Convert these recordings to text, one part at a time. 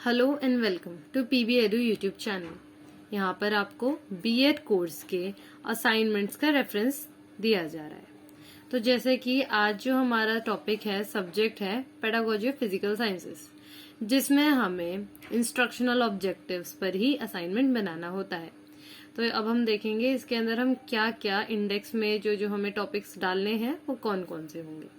Hello and welcome to PB Edu YouTube channel. यहाँ पर आपको बीएड कोर्स के असाइनमेंट्स का रेफरेंस दिया जा रहा है। तो जैसे कि आज जो हमारा टॉपिक है, सब्जेक्ट है पेडागोजी ऑफ फिजिकल साइंसेस, जिसमें हमें इंस्ट्रक्शनल ऑब्जेक्टिव्स पर ही असाइनमेंट बनाना होता है। तो अब हम देखेंगे इसके अंदर हम क्या क्या इंडेक्स में जो हमें टॉपिक्स डालने हैं वो कौन कौन से होंगे।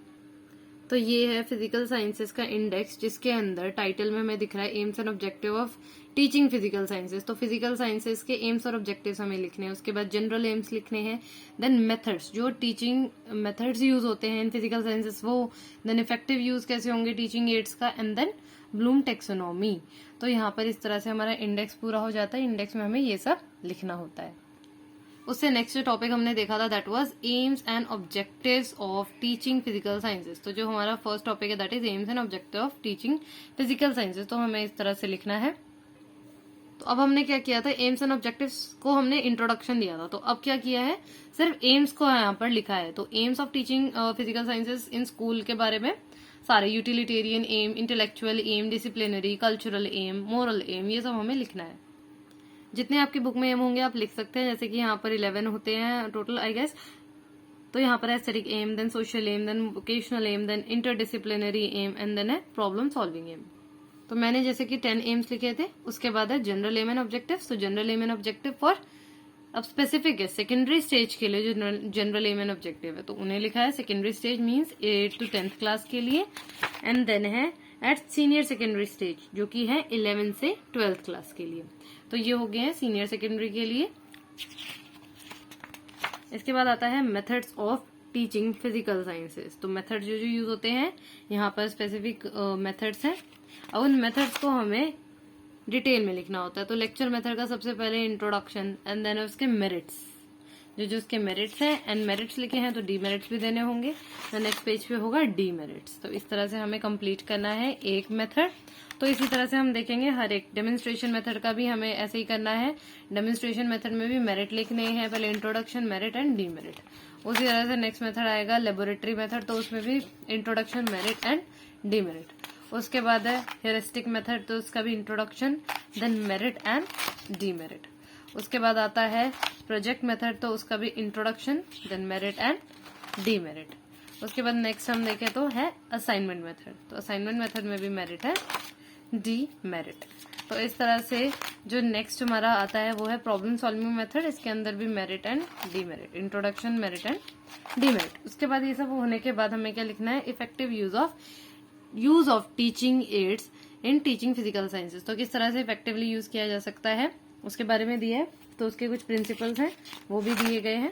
तो ये है फिजिकल साइंसेस का इंडेक्स, जिसके अंदर टाइटल में हमें दिख रहा है AIIMS and objective of teaching physical sciences. तो फिजिकल साइंसेस के एम्स और ऑब्जेक्टिव्स हमें लिखने हैं, उसके बाद जनरल एम्स लिखने हैं, देन मेथड्स, जो टीचिंग मेथड्स यूज होते हैं इन फिजिकल साइंसेस वो, देन इफेक्टिव यूज कैसे होंगे टीचिंग एड्स का, एंड देन ब्लूम टेक्सोनॉमी। तो यहाँ पर इस तरह से हमारा इंडेक्स पूरा हो जाता है। इंडेक्स में हमें ये सब लिखना होता है। उससे नेक्स्ट टॉपिक हमने देखा था that was AIIMS and objectives of teaching physical sciences. तो जो हमारा फर्स्ट टॉपिक है that is AIIMS and objective of teaching physical sciences. तो हमें इस तरह से लिखना है। तो अब हमने क्या किया था, एम्स एंड ऑब्जेक्टिव्स को हमने इंट्रोडक्शन दिया था। तो अब क्या किया है, सिर्फ एम्स को यहाँ पर लिखा है। तो aims of teaching physical sciences in school के बारे में सारे, utilitarian aim, intellectual aim, disciplinary, cultural aim, moral aim, ये सब हमें लिखना है। जितने आपकी बुक में एम होंगे आप लिख सकते हैं। जैसे कि यहाँ पर 11 होते हैं टोटल आई गेस। तो यहाँ पर aesthetic aim, then social aim, then vocational aim, then interdisciplinary aim, and then है प्रॉब्लम सॉल्विंग एम। तो मैंने जैसे कि 10 एम्स लिखे थे। उसके बाद है जनरल एम एंड ऑब्जेक्टिव। तो general aim and objective for, अब स्पेसिफिक है सेकेंडरी स्टेज के लिए जो जनरल एम एंड ऑब्जेक्टिव है, तो उन्हें लिखा है। Secondary stage means 8th to 10th class के लिए, एंड देन है एट सीनियर सेकेंडरी स्टेज जो कि है 11th से 12th क्लास के लिए। तो ये हो गए हैं सीनियर सेकेंडरी के लिए। इसके बाद आता है methods of teaching physical sciences. तो मेथड जो यूज होते हैं यहाँ पर स्पेसिफिक मेथड्स हैं। अब उन मेथड्स को हमें डिटेल में लिखना होता है। तो लेक्चर मेथड का सबसे पहले इंट्रोडक्शन, एंड देन उसके मेरिट्स, जो उसके मेरिट्स हैं, एंड मेरिट्स लिखे हैं तो डीमेरिट्स भी देने होंगे। तो नेक्स्ट पेज पे होगा डीमेरिट्स। तो इस तरह से हमें कंप्लीट करना है एक मेथड। तो इसी तरह से हम देखेंगे हर एक डेमोन्स्ट्रेशन मेथड का भी हमें ऐसे ही करना है। डेमोन्स्ट्रेशन मेथड में भी मेरिट लिखने हैं, पहले इंट्रोडक्शन, मेरिट एंड डीमेरिट। उसी तरह से नेक्स्ट मेथड आएगा लेबोरेटरी मेथड। तो उसमें भी इंट्रोडक्शन, मेरिट एंड डीमेरिट। उसके बाद है हेरिस्टिक मेथड। तो उसका भी introduction, then merit and demerit. उसके बाद आता है प्रोजेक्ट मेथड। तो उसका भी introduction, then merit and demerit. उसके बाद नेक्स्ट हम देखें तो है असाइनमेंट मेथड। तो असाइनमेंट मेथड में भी मेरिट है, डीमेरिट। तो इस तरह से जो नेक्स्ट हमारा आता है वो है प्रॉब्लम सॉल्विंग मेथड। इसके अंदर भी merit and demerit, introduction, merit and demerit. उसके बाद ये सब होने के बाद हमें क्या लिखना है, effective use of teaching ads in teaching physical sciences. तो किस तरह से इफेक्टिवली यूज किया जा सकता है उसके बारे में दिया है। तो उसके कुछ प्रिंसिपल्स हैं वो भी दिए गए हैं।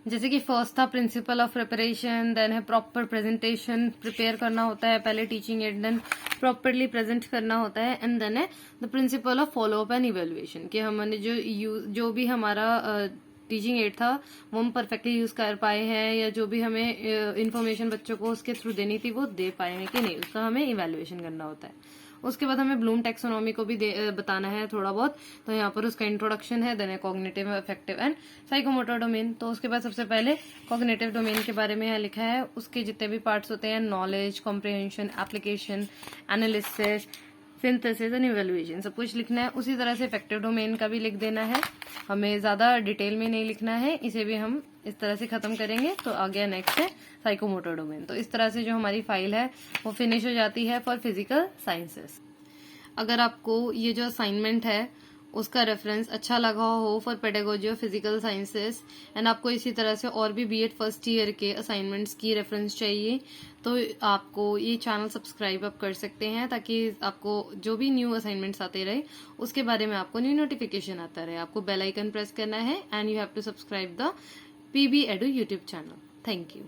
जैसे कि फर्स्ट था प्रिंसिपल ऑफ प्रिपरेशन, देन है प्रॉपर प्रेजेंटेशन, प्रिपेयर करना होता है पहले teaching aid, then properly present करना होता है, एंड देन है the principle of follow up and evaluation, कि हमने जो भी हमारा टीचिंग एड था वो हम परफेक्टली यूज कर पाए हैं, या जो भी हमें इंफॉर्मेशन बच्चों को उसके थ्रू देनी थी वो दे पाए हैं कि नहीं, उसका हमें इवेल्युएशन करना होता है। उसके बाद हमें ब्लूम टेक्सोनॉमी को भी बताना है थोड़ा बहुत। तो यहाँ पर उसका इंट्रोडक्शन है, then cognitive, affective and psychomotor domain. तो उसके बाद सबसे पहले कॉग्निटिव डोमेन के बारे में यहाँ लिखा है। उसके जितने भी पार्ट्स होते हैं, knowledge, comprehension, application, analysis, synthesis and evaluation, सब कुछ लिखना है। उसी तरह से इफेक्टिव डोमेन का भी लिख देना है। हमें ज्यादा डिटेल में नहीं लिखना है, इसे भी हम इस तरह से खत्म करेंगे। तो आ गया नेक्स्ट है साइकोमोटर डोमेन। तो इस तरह से जो हमारी फाइल है वो फिनिश हो जाती है फॉर फिजिकल साइंसेस। अगर आपको ये जो असाइनमेंट है उसका रेफरेंस अच्छा लगा हो for pedagogy of physical sciences, and आपको इसी तरह से और भी बीएड फर्स्ट ईयर के असाइनमेंट्स की रेफरेंस चाहिए, तो आपको ये चैनल सब्सक्राइब आप कर सकते हैं, ताकि आपको जो भी न्यू असाइनमेंट्स आते रहे उसके बारे में आपको न्यू नोटिफिकेशन आता रहे। आपको बेल आइकन प्रेस करना है and you have to subscribe the PB Edu YouTube channel. Thank you.